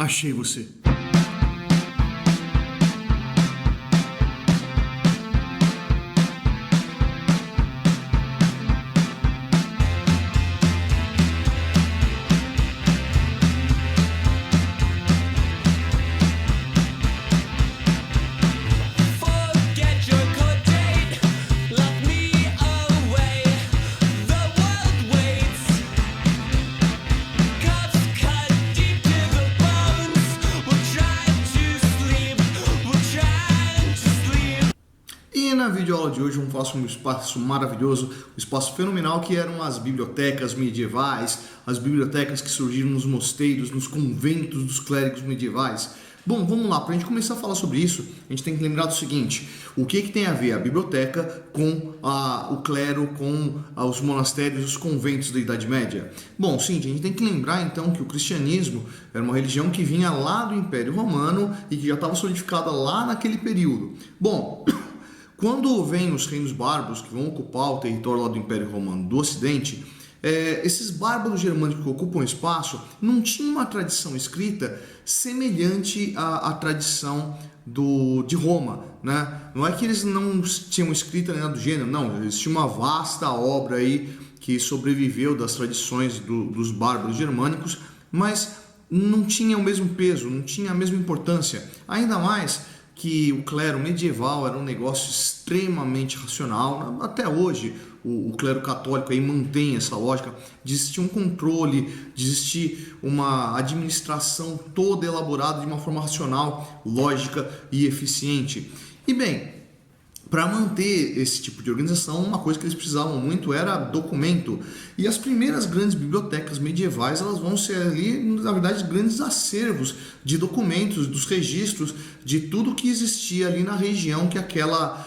Achei você. E na videoaula de hoje vamos falar sobre um espaço maravilhoso, um espaço fenomenal que eram as bibliotecas medievais, as bibliotecas que surgiram nos mosteiros, nos conventos dos clérigos medievais. Bom, vamos lá, para a gente começar a falar sobre isso, a gente tem que lembrar do seguinte: o que tem a ver a biblioteca com o clero, com os monastérios, os conventos da Idade Média? Bom, sim, a gente tem que lembrar então que o cristianismo era uma religião que vinha lá do Império Romano e que já estava solidificada lá naquele período. Bom, quando vêm os reinos bárbaros que vão ocupar o território lá do Império Romano do Ocidente, esses bárbaros germânicos que ocupam o espaço não tinham uma tradição escrita semelhante à tradição de Roma, né? Não é que eles não tinham escrita nem nada do gênero, não, existia uma vasta obra aí que sobreviveu das tradições dos bárbaros germânicos, mas não tinha o mesmo peso, não tinha a mesma importância, ainda mais que o clero medieval era um negócio extremamente racional. Até hoje o clero católico aí mantém essa lógica de existir um controle, de existir uma administração toda elaborada de uma forma racional, lógica e eficiente. E bem, para manter esse tipo de organização, uma coisa que eles precisavam muito era documento. E as primeiras grandes bibliotecas medievais, elas vão ser ali, na verdade, grandes acervos de documentos, dos registros, de tudo que existia ali na região que aquela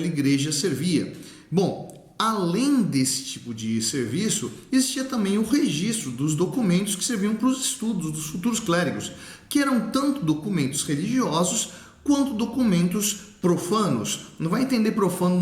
igreja servia. Bom, além desse tipo de serviço, existia também o registro dos documentos que serviam para os estudos dos futuros clérigos, que eram tanto documentos religiosos quanto documentos profanos. Não vai entender profano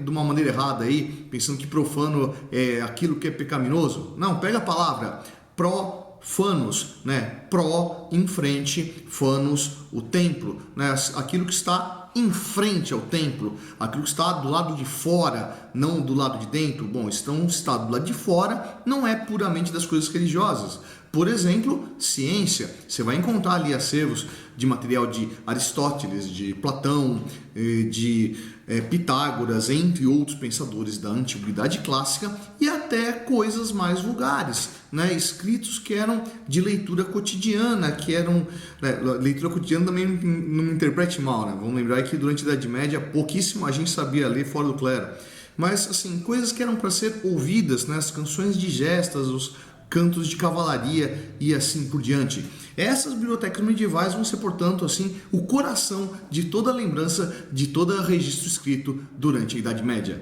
de uma maneira errada aí, pensando que profano é aquilo que é pecaminoso. Não, pega a palavra profanos, né? Pro, em frente, fanos, o templo, né? Aquilo que está em frente ao templo, aquilo que está do lado de fora, não do lado de dentro. Bom, está do lado de fora, não é puramente das coisas religiosas. Por exemplo, ciência. Você vai encontrar ali acervos de material de Aristóteles, de Platão, de Pitágoras, entre outros pensadores da antiguidade clássica, e até coisas mais vulgares, né? Escritos que eram de leitura cotidiana, leitura cotidiana também não me interprete mal, né? Vamos lembrar que durante a Idade Média pouquíssima gente sabia ler fora do clero, mas assim, coisas que eram para ser ouvidas, né? As canções de gestas, os cantos de cavalaria e assim por diante. Essas bibliotecas medievais vão ser, portanto, assim, o coração de toda lembrança, de todo registro escrito durante a Idade Média.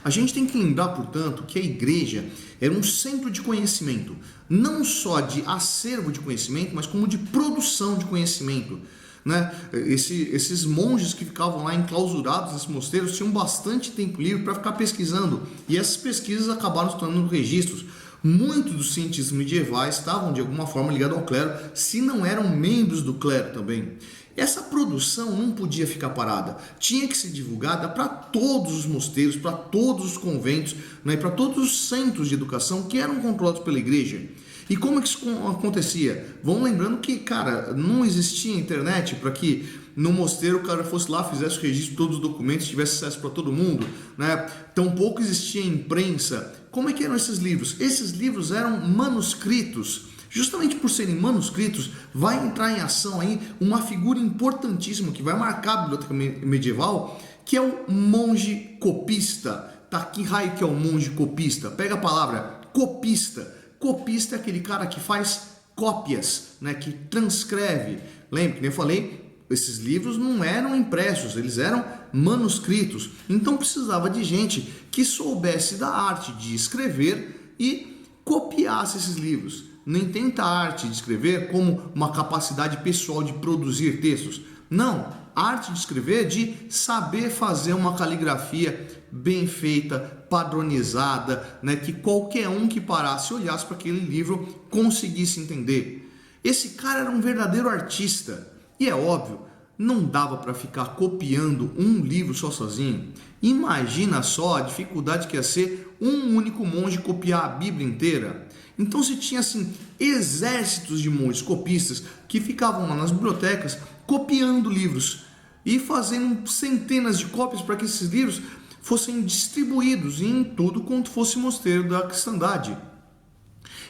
A gente tem que lembrar, portanto, que a igreja era um centro de conhecimento, não só de acervo de conhecimento, mas como de produção de conhecimento, né? Esses monges que ficavam lá enclausurados nesses mosteiros tinham bastante tempo livre para ficar pesquisando, e essas pesquisas acabaram se tornando registros. Muitos dos cientistas medievais estavam de alguma forma ligados ao clero, se não eram membros do clero também. Essa produção não podia ficar parada, tinha que ser divulgada para todos os mosteiros, para todos os conventos, né, para todos os centros de educação que eram controlados pela igreja. E como é que isso acontecia? Vão lembrando que, cara, não existia internet para que no mosteiro o cara fosse lá, fizesse o registro de todos os documentos, tivesse acesso para todo mundo, né? Tampouco existia imprensa. Como é que eram esses livros? Esses livros eram manuscritos. Justamente por serem manuscritos, vai entrar em ação aí uma figura importantíssima que vai marcar a biblioteca medieval, que é o monge copista. Tá, que raio que é o monge copista? Pega a palavra copista. Copista é aquele cara que faz cópias, né, que transcreve. Lembra que nem eu falei? Esses livros não eram impressos, eles eram manuscritos. Então precisava de gente que soubesse da arte de escrever e copiasse esses livros. Não entenda a arte de escrever como uma capacidade pessoal de produzir textos. Não, a arte de escrever é de saber fazer uma caligrafia bem feita, padronizada, né, que qualquer um que parasse e olhasse para aquele livro conseguisse entender. Esse cara era um verdadeiro artista. E é óbvio, não dava para ficar copiando um livro só sozinho. Imagina só a dificuldade que ia ser um único monge copiar a Bíblia inteira. Então se tinha assim exércitos de monges copistas que ficavam lá nas bibliotecas copiando livros e fazendo centenas de cópias para que esses livros fossem distribuídos em tudo quanto fosse mosteiro da cristandade.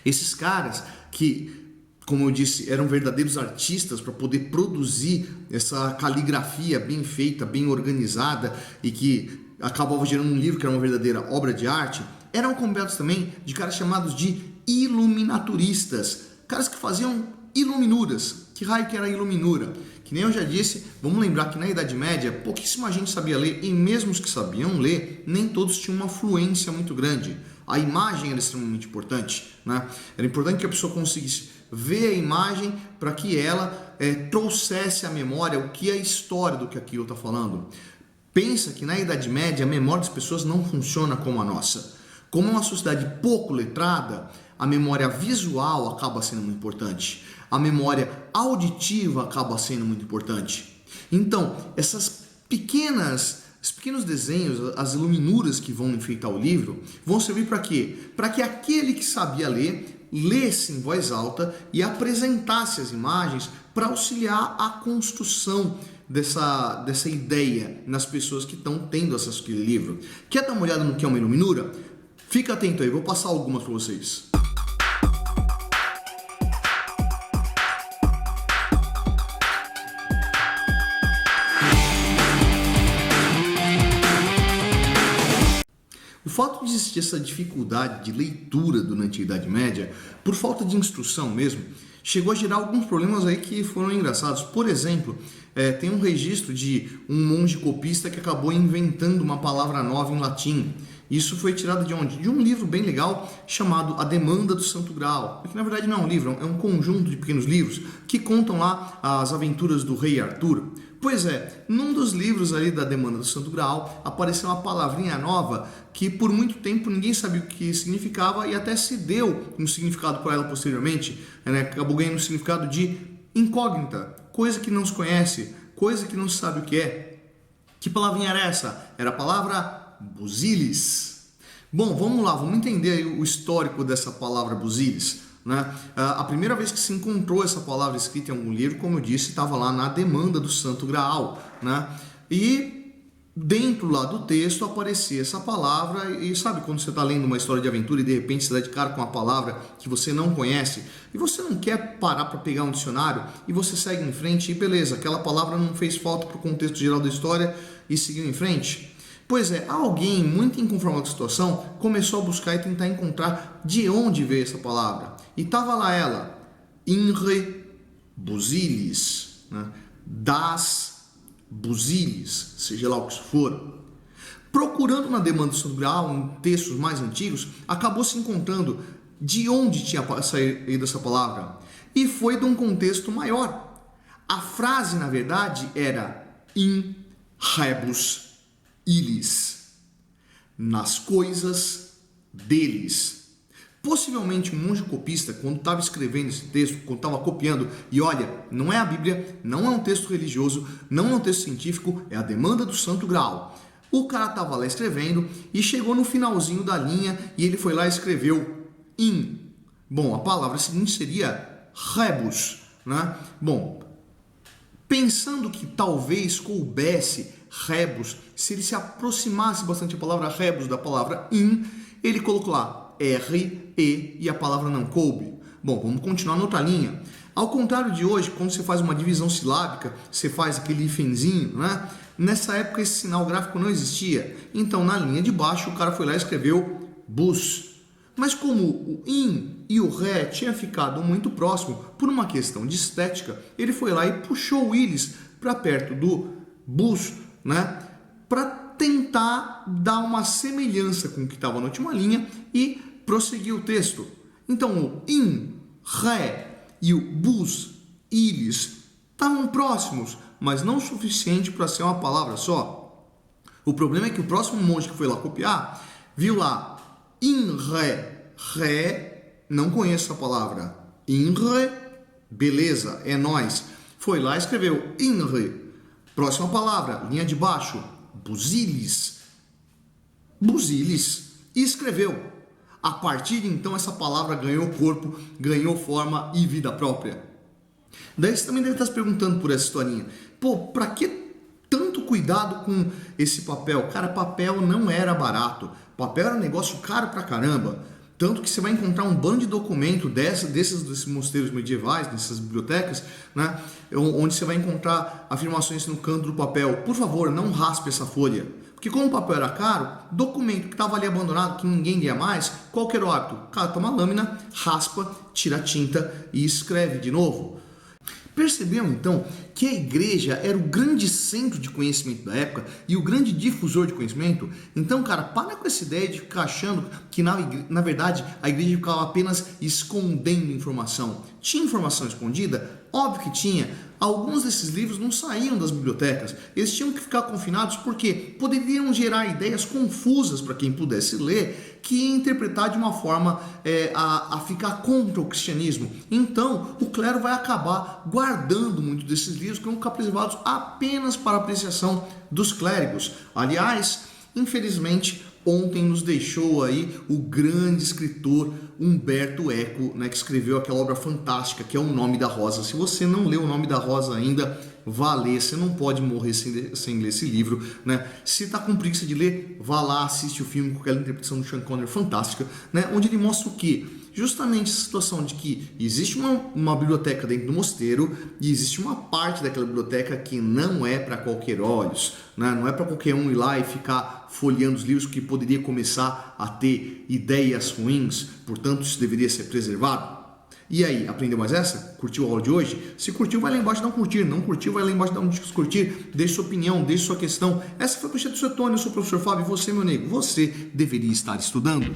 Esses caras que, como eu disse, eram verdadeiros artistas para poder produzir essa caligrafia bem feita, bem organizada e que acabava gerando um livro que era uma verdadeira obra de arte, eram acompanhados também de caras chamados de iluminaturistas, caras que faziam iluminuras. Que raio que era iluminura? Que nem eu já disse, vamos lembrar que na Idade Média pouquíssima gente sabia ler e mesmo os que sabiam ler, nem todos tinham uma fluência muito grande. A imagem era extremamente importante, né? Era importante que a pessoa conseguisse ver a imagem para que ela trouxesse à memória o que é a história do que aquilo está falando. Pensa que na Idade Média a memória das pessoas não funciona como a nossa. Como é uma sociedade pouco letrada, a memória visual acaba sendo muito importante. A memória auditiva acaba sendo muito importante. Então, esses pequenos desenhos, as iluminuras que vão enfeitar o livro, vão servir para quê? Para que aquele que sabia ler, lesse em voz alta e apresentasse as imagens para auxiliar a construção dessa ideia nas pessoas que estão tendo acesso àquele livro. Quer dar uma olhada no que é uma iluminura? Fica atento aí, vou passar algumas para vocês. O fato de existir essa dificuldade de leitura durante a Idade Média, por falta de instrução mesmo, chegou a gerar alguns problemas aí que foram engraçados. Por exemplo, tem um registro de um monge copista que acabou inventando uma palavra nova em latim. Isso foi tirado de onde? De um livro bem legal chamado A Demanda do Santo Graal. Que na verdade não é um livro, é um conjunto de pequenos livros que contam lá as aventuras do rei Arthur. Pois é, num dos livros ali da Demanda do Santo Graal apareceu uma palavrinha nova que por muito tempo ninguém sabia o que significava e até se deu um significado para ela posteriormente, né? Acabou ganhando o significado de incógnita, coisa que não se conhece, coisa que não se sabe o que é. Que palavrinha era essa? Era a palavra busilis. Bom, vamos lá, vamos entender aí o histórico dessa palavra busilis. Né? A primeira vez que se encontrou essa palavra escrita em algum livro, como eu disse, estava lá na Demanda do Santo Graal, né? E dentro lá do texto aparecia essa palavra e sabe quando você está lendo uma história de aventura e de repente você dá de cara com uma palavra que você não conhece e você não quer parar para pegar um dicionário e você segue em frente e beleza, aquela palavra não fez falta para o contexto geral da história e seguiu em frente? Pois é, alguém muito inconformado com a situação começou a buscar e tentar encontrar de onde veio essa palavra. E estava lá ela, Inre busilis, né? Das busilis, seja lá o que isso for. Procurando na Demanda do Santo Graal, em textos mais antigos, acabou se encontrando de onde tinha saído essa palavra. E foi de um contexto maior. A frase, na verdade, era in rebus ilis, nas coisas deles. Possivelmente um monge copista, quando estava escrevendo esse texto, quando estava copiando, e olha, não é a Bíblia, não é um texto religioso, não é um texto científico, é a Demanda do Santo Graal. O cara estava lá escrevendo e chegou no finalzinho da linha e ele foi lá e escreveu in. Bom, a palavra seguinte seria rebus, né? Bom, pensando que talvez coubesse rebus, se ele se aproximasse bastante a palavra rebus da palavra in, ele colocou lá R, E e a palavra não coube. Bom, vamos continuar na outra linha. Ao contrário de hoje, quando você faz uma divisão silábica, você faz aquele hífenzinho, né? Nessa época esse sinal gráfico não existia. Então na linha de baixo o cara foi lá e escreveu bus. Mas como o in e o ré tinha ficado muito próximo por uma questão de estética, ele foi lá e puxou o ilis para perto do bus, né? Para tentar dar uma semelhança com o que estava na última linha e prosseguir o texto. Então o in, ré e o bus, ilis estavam próximos, mas não o suficiente para ser uma palavra só. O problema é que o próximo monge que foi lá copiar, viu lá in, ré, ré, não conheço essa palavra, in, ré, Beleza, é nóis. Foi lá e escreveu Inri. Próxima palavra, linha de baixo, buzilis. Buzilis. E escreveu. A partir de então essa palavra ganhou corpo, ganhou forma e vida própria. Daí você também deve estar se perguntando por essa historinha. Pô, pra que tanto cuidado com esse papel? Cara, papel não era barato. Papel era um negócio caro pra caramba. Tanto que você vai encontrar um bando de documento desses mosteiros medievais, dessas bibliotecas, né, onde você vai encontrar afirmações no canto do papel. Por favor, não raspe essa folha. Porque como o papel era caro, documento que estava ali abandonado, que ninguém lia mais, qual que era o hábito? O cara toma uma lâmina, raspa, tira a tinta e escreve de novo. Perceberam então que a igreja era o grande centro de conhecimento da época e o grande difusor de conhecimento? Então, cara, para com essa ideia de ficar achando que na verdade a igreja ficava apenas escondendo informação. Tinha informação escondida? Óbvio que tinha. Alguns desses livros não saíam das bibliotecas. Eles tinham que ficar confinados porque poderiam gerar ideias confusas para quem pudesse ler, que ia interpretar de uma forma a ficar contra o cristianismo. Então, o clero vai acabar guardando muitos desses livros que vão ficar preservados apenas para a apreciação dos clérigos. Aliás, infelizmente, ontem nos deixou aí o grande escritor Umberto Eco, né, que escreveu aquela obra fantástica que é O Nome da Rosa. Se você não leu O Nome da Rosa ainda, vá ler, você não pode morrer sem ler esse livro, né? Se está com preguiça de ler, vá lá, assiste o filme com aquela interpretação do Sean Connery fantástica, né? Onde ele mostra o quê? Justamente essa situação de que existe uma biblioteca dentro do mosteiro e existe uma parte daquela biblioteca que não é para qualquer olhos, né? Não é para qualquer um ir lá e ficar folheando os livros, que poderia começar a ter ideias ruins, portanto isso deveria ser preservado. E aí, aprendeu mais essa? Curtiu a aula de hoje? Se curtiu, vai lá embaixo e dá um curtir. Não curtiu, vai lá embaixo e dá um curtir. Deixe sua opinião, deixe sua questão. Essa foi a Concha do Setônio, eu sou o professor Fábio e você, meu nego, você deveria estar estudando.